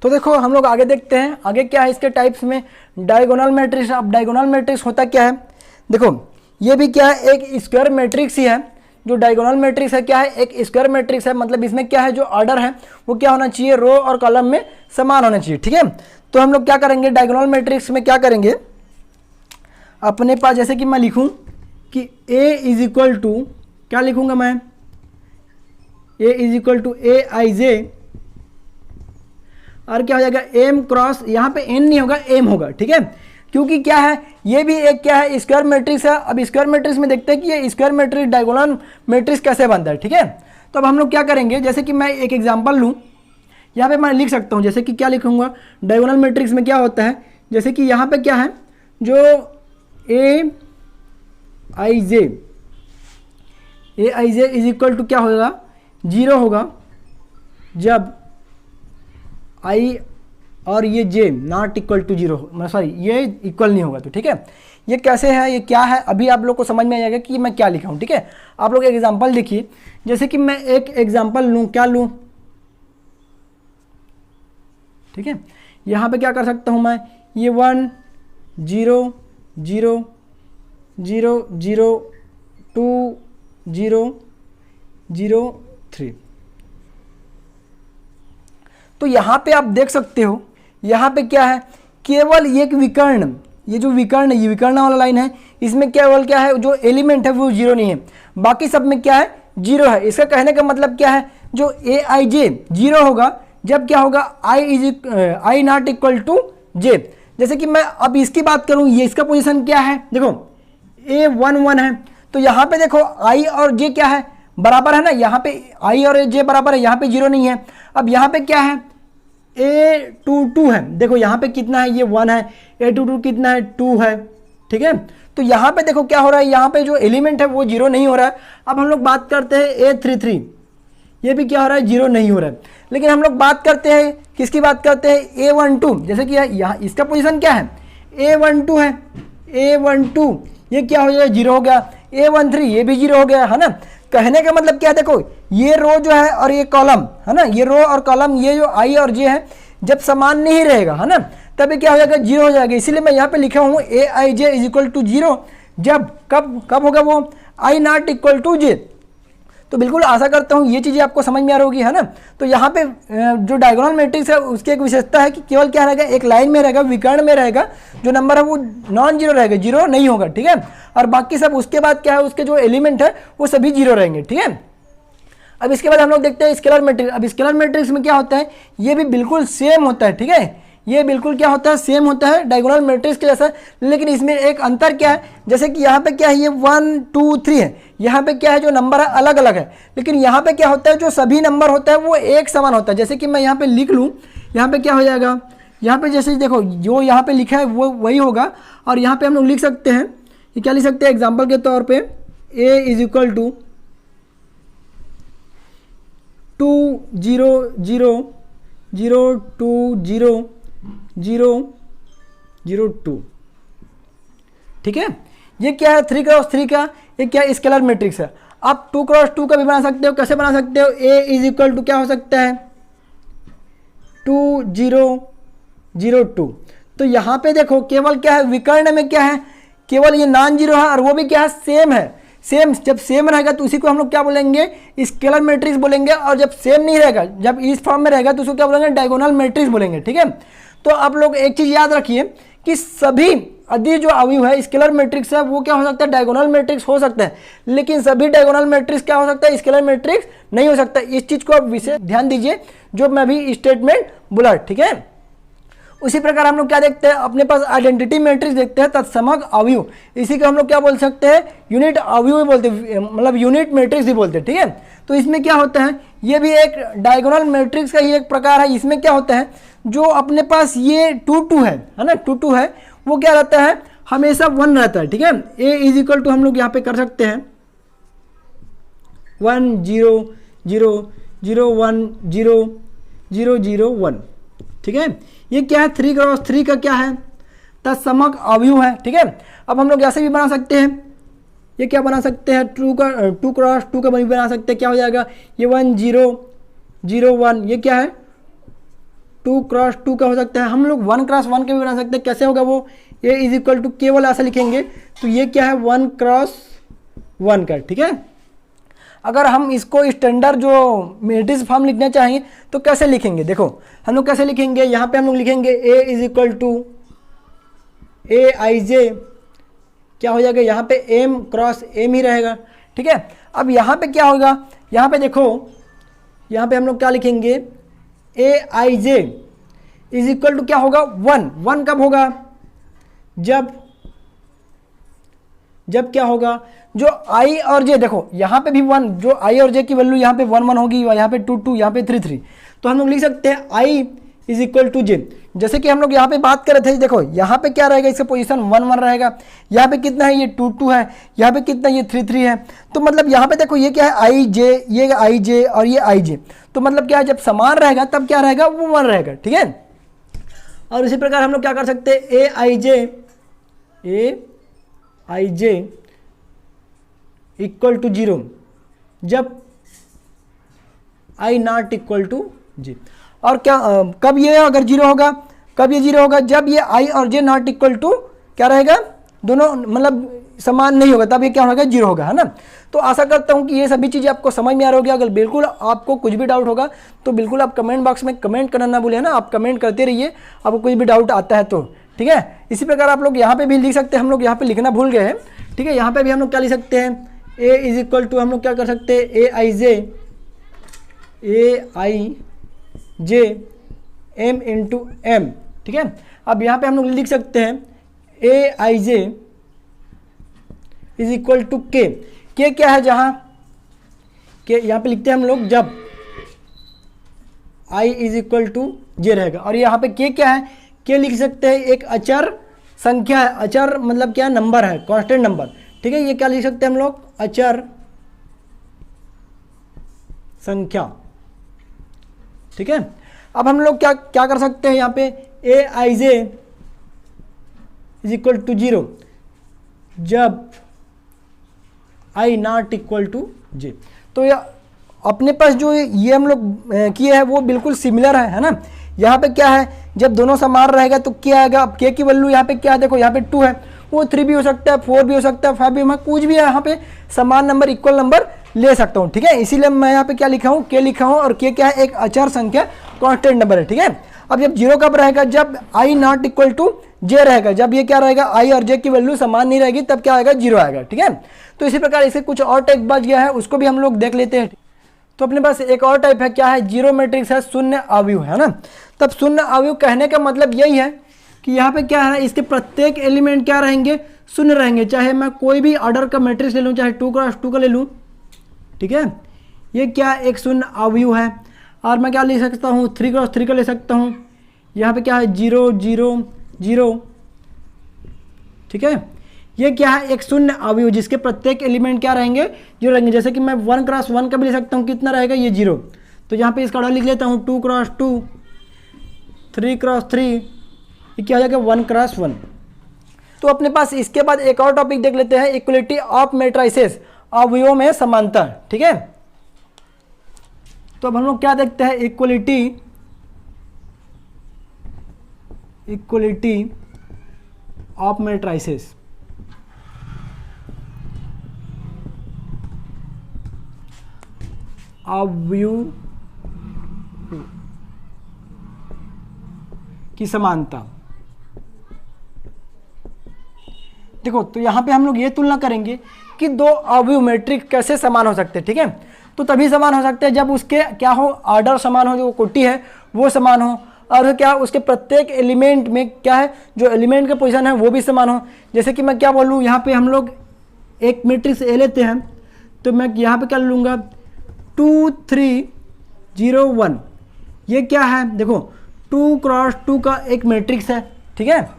तो देखो हम लोग आगे देखते हैं, आगे क्या है इसके टाइप्स में, डायगोनल मैट्रिक्स। अब डायगोनल मैट्रिक्स होता क्या है, देखो ये भी क्या है, एक स्क्वायर मैट्रिक्स ही है। जो डायगोनल मैट्रिक्स है क्या है, एक स्क्वायर मैट्रिक्स है। मतलब इसमें क्या है, जो ऑर्डर है वो क्या होना चाहिए, रो और कॉलम में समान होना चाहिए, ठीक है। तो हम लोग क्या करेंगे, डायगोनल मैट्रिक्स में क्या करेंगे, अपने पास जैसे कि मैं लिखूं कि A इज इक्वल टू, क्या लिखूंगा मैं, A इज इक्वल टू ए आई जे, और क्या हो जाएगा M क्रॉस, यहाँ पे N नहीं होगा M होगा, ठीक है। क्योंकि क्या है, ये भी एक क्या है, स्क्वायर मैट्रिक्स है। अब स्क्वायर मैट्रिक्स में देखते हैं कि ये स्क्वायर मैट्रिक्स डायगोनल मैट्रिक्स कैसे बनता है, ठीक है। तो अब हम लोग क्या करेंगे, जैसे कि मैं एक एग्जांपल लूँ, यहाँ पे मैं लिख सकता हूँ, जैसे कि क्या लिखूंगा, डायगोनल मैट्रिक्स में क्या होता है, जैसे कि यहाँ पे क्या है, जो ए आई जे इज इक्वल टू क्या होगा, 0 होगा जब आई और ये जे नॉट इक्वल टू 0, सॉरी ये इक्वल नहीं होगा, तो ठीक है। ये कैसे है, ये क्या है, अभी आप लोग को समझ में आ जाएगा कि मैं क्या लिखा हूँ, ठीक है। आप लोग एग्जांपल देखिए, जैसे कि मैं एक एग्जांपल लूँ, क्या लूँ, ठीक है। यहाँ पे क्या कर सकता हूँ मैं, ये 1 0 0 0 0 2 0 0 3। तो यहाँ पे आप देख सकते हो, यहाँ पे क्या है, केवल एक विकर्ण, ये जो विकर्ण है, ये विकर्ण वाला लाइन है, इसमें केवल क्या है, जो एलिमेंट है वो 0 नहीं है, बाकी सब में क्या है, 0 है। इसका कहने का मतलब क्या है, जो ए आई जे 0 होगा जब क्या होगा, आई नॉट इक्वल टू जे। जैसे कि मैं अब इसकी बात करूं, ये इसका पोजीशन क्या है, देखो ए 1 1 है, तो यहाँ पे देखो आई और जे क्या है, बराबर है ना, यहाँ पे आई और जे बराबर है, यहाँ पे 0 नहीं है। अब यहाँ पे क्या है, ए 2 2 है, देखो यहाँ पे कितना है, ये 1 है, ए 2 2 कितना है, 2 है, ठीक है। तो यहाँ पे देखो क्या हो रहा है, यहाँ पे जो एलिमेंट है वो 0 नहीं हो रहा है। अब हम लोग बात करते हैं ए 3 3, ये भी क्या हो रहा है, 0 नहीं हो रहा है। लेकिन हम लोग बात करते हैं, किसकी बात करते हैं, ए 1 2, जैसे कि यहाँ इसका पोजीशन क्या है, ए 1 2 है, ए 1 2 ये क्या हो जाएगा, 0 हो गया, ए 1 3 ये भी 0 हो गया, है ना। कहने का मतलब क्या है, देखो ये रो जो है और ये कॉलम है ना, ये रो और कॉलम, ये जो आई और जे है जब समान नहीं रहेगा, है ना, तभी क्या हो जाएगा, 0 हो जाएगा। इसीलिए मैं यहाँ पे लिखा हूँ ए आई जे इज इक्वल टू 0, जब कब होगा वो, आई नॉट इक्वल टू जे। तो बिल्कुल आशा करता हूँ ये चीज़ें आपको समझ में आ रही होगी, है ना। तो यहाँ पे जो डायगोनल मैट्रिक्स है उसकी एक विशेषता है कि केवल क्या रहेगा, एक लाइन में रहेगा, विकर्ण में रहेगा, जो नंबर है वो नॉन जीरो रहेगा, 0 नहीं होगा, ठीक है। और बाकी सब उसके बाद क्या है, उसके जो एलिमेंट है वो सभी 0 रहेंगे, ठीक है। अब इसके बाद हम लोग देखते हैं स्केलर मैट्रिक्स। अब स्केलर मैट्रिक्स में क्या होता है, ये भी बिल्कुल सेम होता है, ठीक है। ये बिल्कुल क्या होता है, सेम होता है डायगोनल मैट्रिक्स के जैसा, लेकिन इसमें एक अंतर क्या है, जैसे कि यहाँ पे क्या है, ये 1 2 3 है, यहाँ पे क्या है, जो नंबर है अलग अलग है, लेकिन यहाँ पे क्या होता है, जो सभी नंबर होता है वो एक समान होता है। जैसे कि मैं यहाँ पे लिख लूँ, यहाँ पे क्या हो जाएगा, यहाँ पे जैसे देखो जो यहाँ पे लिखा है वो वही होगा, और यहाँ पे हम लोग लिख सकते हैं, ये क्या लिख सकते हैं, एग्जाम्पल के तौर पर ए इज इक्वल टू 2 0 0 0 2 0 0 0 2, ठीक है। ये क्या है, 3 क्रॉस 3 का, ये क्या है, स्केलर मैट्रिक्स है। आप 2 क्रॉस 2 का भी बना सकते हो, कैसे बना सकते हो, ए इज इक्वल टू क्या हो सकता है, 2 0 0 2। तो यहाँ पे देखो केवल क्या है, विकर्ण में क्या है, केवल ये नॉन जीरो है, और वो भी क्या है, सेम है। सेम, जब सेम रहेगा तो उसी को हम लोग क्या बोलेंगे, स्केलर मैट्रिक्स बोलेंगे, और जब सेम नहीं रहेगा, जब इस फॉर्म में रहेगा तो उसको क्या बोलेंगे, डायगोनल मैट्रिक्स बोलेंगे, ठीक है। तो आप लोग एक चीज याद रखिए कि सभी अधि जो अवयव है स्केलर मैट्रिक्स है वो क्या हो सकता है, डायगोनल मैट्रिक्स हो सकता है, लेकिन सभी डायगोनल मैट्रिक्स क्या हो सकता है, स्केलर मैट्रिक्स नहीं हो सकता। इस चीज को आप विशेष ध्यान दीजिए जो मैं भी स्टेटमेंट बोला, ठीक है। उसी प्रकार हम लोग क्या देखते हैं, अपने पास आइडेंटिटी मैट्रिक्स देखते हैं, तत्समक अवयव, इसी को हम लोग क्या बोल सकते हैं, यूनिट अवयव भी बोलते हैं, मतलब यूनिट मैट्रिक्स भी बोलते हैं, ठीक है। तो इसमें क्या होता है, ये भी एक डायगोनल मैट्रिक्स का ही एक प्रकार है। इसमें क्या होता है, जो अपने पास ये 2 2 है ना, 2 2 है, वो क्या रहता है, हमेशा 1 रहता है, ठीक है। ए इज इक्वल टू हम लोग यहाँ पे कर सकते हैं 1 0 0 0 1 0 0 0 1, ठीक है। ये क्या है, 3 क्रॉस 3 का क्या है, तत्समक अवयव है, ठीक है। अब हम लोग ऐसे भी बना सकते हैं, ये क्या बना सकते हैं, 2 क्रॉस 2 का भी बना सकते हैं, क्या हो जाएगा, ये 1 0 0 1, ये क्या है, 2 क्रॉस 2 का हो सकता है, हम लोग 1 क्रॉस 1 का भी बना सकते हैं। कैसे होगा वो, A इज इक्वल टू केवल ऐसा लिखेंगे तो ये क्या है 1 क्रॉस 1 का, ठीक है। अगर हम इसको स्टैंडर्ड जो मैट्रिक्स फॉर्म लिखना चाहेंगे तो कैसे लिखेंगे, देखो हम लोग कैसे लिखेंगे, यहाँ पे हम लोग लिखेंगे A is equal to AIJ, क्या हो जाएगा यहाँ पे M क्रॉस M ही रहेगा, ठीक है। अब यहाँ पे क्या होगा, यहाँ पे देखो, यहाँ पे हम लोग क्या लिखेंगे AIJ इज इक्वल टू क्या होगा 1, 1 कब होगा, जब क्या होगा, जो I और J, देखो यहाँ पे भी 1, जो I और J की वैल्यू यहाँ पे 1 1 होगी, यहाँ पे 2 2, यहाँ पे 3 3, तो हम लोग लिख सकते हैं I is equal to J। जैसे कि हम लोग यहाँ पे बात कर रहे थे, देखो यहाँ पे क्या रहेगा, इसका पोजीशन 1 1 रहेगा, यहाँ पे कितना है ये 2 2 है, यहाँ पे कितना ये 3 3 है, तो मतलब यहाँ पे देखो ये क्या है IJ, ये IJ और ये IJ, तो मतलब क्या है जब समान रहेगा तब क्या रहेगा वो 1 रहेगा, ठीक है। और इसी प्रकार हम लोग क्या कर सकते हैं AIJ इक्वल टू 0 जब I not equal to J, और क्या कब ये अगर 0 होगा, कब ये 0 होगा, जब ये I और J नॉट इक्वल टू क्या रहेगा, दोनों मतलब समान नहीं होगा, तब ये क्या होगा 0 होगा, है ना। तो आशा करता हूँ कि ये सभी चीज़ें आपको समझ में आ रही होगी। अगर बिल्कुल आपको कुछ भी डाउट होगा तो बिल्कुल आप कमेंट बॉक्स में कमेंट करना ना भूलें ना, आप कमेंट करते रहिए आपको कोई भी डाउट आता है तो, ठीक है। इसी प्रकार आप लोग यहाँ पे भी लिख सकते हैं, हम लोग यहाँ पे लिखना भूल गए हैं, ठीक है। यहाँ पे भी हम लोग क्या लिख सकते हैं, A इज इक्वल टू हम लोग क्या कर सकते हैं AIJ M इंटू M, ठीक है। अब यहाँ पे हम लोग लिख सकते हैं AIJ is equal to K क्या है, जहाँ K यहाँ पे लिखते हैं हम लोग जब I is equal to J रहेगा, और यहाँ पे K क्या है, K लिख सकते हैं एक अचर संख्या है, अचर मतलब क्या नंबर है, कांस्टेंट नंबर, ठीक है। ये क्या लिख सकते हैं हम लोग अचर संख्या, ठीक है। अब हम लोग क्या क्या कर सकते हैं, यहाँ पे AIJ इज इक्वल टू 0 जब I not equal to J, तो ये अपने पास जो ये हम लोग किए हैं वो बिल्कुल सिमिलर है ना। यहाँ पे क्या है, जब दोनों समान रहेगा तो क्या आएगा, अब K की वैल्यू यहाँ पे क्या है, देखो यहाँ पे 2 है, वो 3 भी हो सकता है, 4 भी हो सकता है, 5 भी, मैं कुछ भी है यहाँ पे समान नंबर इक्वल नंबर ले सकता हूँ, ठीक है। इसीलिए मैं यहाँ पे क्या लिखा हूँ, K लिखा हूँ, और K क्या है एक अचर संख्या कांस्टेंट नंबर है, ठीक है। अब जब 0 कब रहेगा, जब I not equal to J रहेगा, जब ये क्या रहेगा I और J की वैल्यू समान नहीं रहेगी तब क्या आएगा 0 आएगा, ठीक है। तो इसी प्रकार इसे कुछ और टाइप बच गया है, उसको भी हम लोग देख लेते हैं। तो अपने पास एक और टाइप है, क्या है, जीरो मैट्रिक्स है, शून्य अवयव है ना। तब शून्य अवयव कहने का मतलब यही है कि यहाँ पे क्या है, इसके प्रत्येक एलिमेंट क्या रहेंगे, शून्य रहेंगे, चाहे मैं कोई भी ऑर्डर का मैट्रिक्स ले लूँ, चाहे 2 क्रॉस 2 का ले लूँ, ठीक है। ये क्या एक शून्य अवयव है। और मैं क्या ले सकता हूँ, 3 क्रॉस 3 का ले सकता हूँ, यहाँ पे क्या है 0 0 0, ठीक है। ये क्या है एक शून्य अवयव जिसके प्रत्येक एलिमेंट क्या रहेंगे, जो रहेंगे। जैसे कि मैं 1 क्रॉस 1 का भी ले सकता हूँ, कितना रहेगा ये 0, तो यहाँ पे इसका ऑर्डर लिख लेता हूँ 2 क्रॉस 2, 3 क्रॉस 3, ये क्या हो जाएगा 1 क्रॉस 1। तो अपने पास इसके बाद एक और टॉपिक देख लेते हैं, इक्वलिटी ऑफ मैट्रिसेस, अवयवों में समानता, ठीक है। तो अब हम लोग क्या देखते हैं, इक्वलिटी ऑफ मैट्रिसेस। अवयव की समानता। देखो तो यहाँ पे हम लोग ये तुलना करेंगे कि दो अवयव मैट्रिक्स कैसे समान हो सकते हैं, ठीक है। तो तभी समान हो सकते हैं जब उसके क्या हो, ऑर्डर समान हो, जो कोटि है वो समान हो, और क्या उसके प्रत्येक एलिमेंट में क्या है, जो एलिमेंट का पोजीशन है वो भी समान हो। जैसे कि मैं क्या बोलूँ, यहाँ पे हम लोग एक मैट्रिक्स ए लेते हैं, तो मैं यहाँ पे क्या लूँगा 2 3 0 1, ये क्या है, देखो 2 क्रॉस 2 का एक मैट्रिक्स है, ठीक है।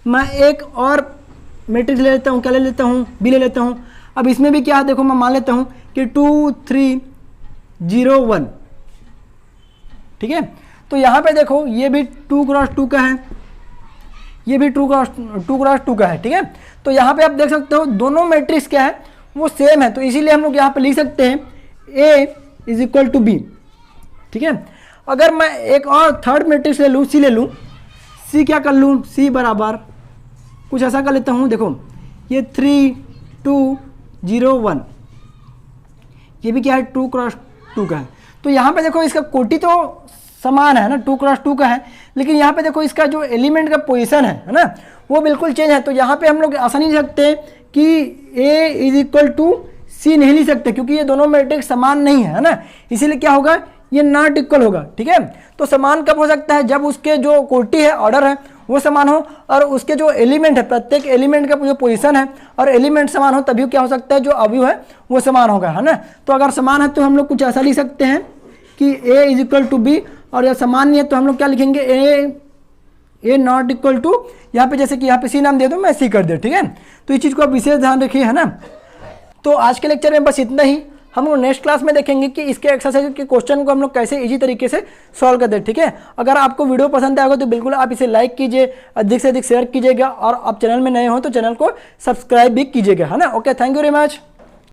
मैं एक और मैट्रिक्स ले लेता हूँ, क्या ले लेता हूँ, बी ले लेता हूँ। अब इसमें भी क्या है, देखो मैं मान लेता हूँ कि 2 3 0 1, ठीक है। तो यहाँ पे देखो ये भी 2 क्रॉस 2 का है, ये भी 2 क्रॉस 2 का है, ठीक है। तो यहाँ पे आप देख सकते हो दोनों मैट्रिक्स क्या है वो सेम है, तो इसीलिए हम लोग यहाँ पे लिख सकते हैं A is equal to B, ठीक है। अगर मैं एक और थर्ड मैट्रिक्स ले लूँ, सी ले लूँ, सी क्या कर लूँ, सी बराबर कुछ ऐसा कर लेता हूँ, देखो ये 3 2 0 1, ये भी क्या है 2 क्रॉस 2 का है। तो यहाँ पे देखो इसका कोटि तो समान है ना, 2 क्रॉस 2 का है, लेकिन यहाँ पे देखो इसका जो एलिमेंट का पोजीशन है ना, वो बिल्कुल चेंज है। तो यहाँ पे हम लोग आसानी लिख सकते हैं कि A इज इक्वल टू सी नहीं लिख सकते, क्योंकि ये दोनों मैट्रिक्स समान नहीं है ना, इसीलिए क्या होगा, ये नॉट इक्वल होगा। ठीक है, तो समान कब हो सकता है, जब उसके जो कोटि है, ऑर्डर है, वो समान हो, और उसके जो एलिमेंट है, प्रत्येक एलिमेंट का जो पोजीशन है और एलिमेंट समान हो, तभी क्या हो सकता है, जो अवयव है वो समान होगा, है ना। तो अगर समान है तो हम लोग कुछ ऐसा लिख सकते हैं कि A is equal to B, और यह समान नहीं है तो हम लोग क्या लिखेंगे, ए नॉट इक्वल टू, यहाँ पे जैसे कि यहाँ पे सी नाम दे दो, मैं सी कर दे। ठीक है, तो इस चीज़ को आप विशेष ध्यान रखिए, है ना। तो आज के लेक्चर में बस इतना ही। हम लोग नेक्स्ट क्लास में देखेंगे कि इसके एक्सरसाइज के क्वेश्चन को हम लोग कैसे इजी तरीके से सॉल्व कर दे। ठीक है, अगर आपको वीडियो पसंद आएगा तो बिल्कुल आप इसे लाइक कीजिए, अधिक से अधिक शेयर कीजिएगा, और आप चैनल में नए हो तो चैनल को सब्सक्राइब भी कीजिएगा, है ना। Okay, thank you very much.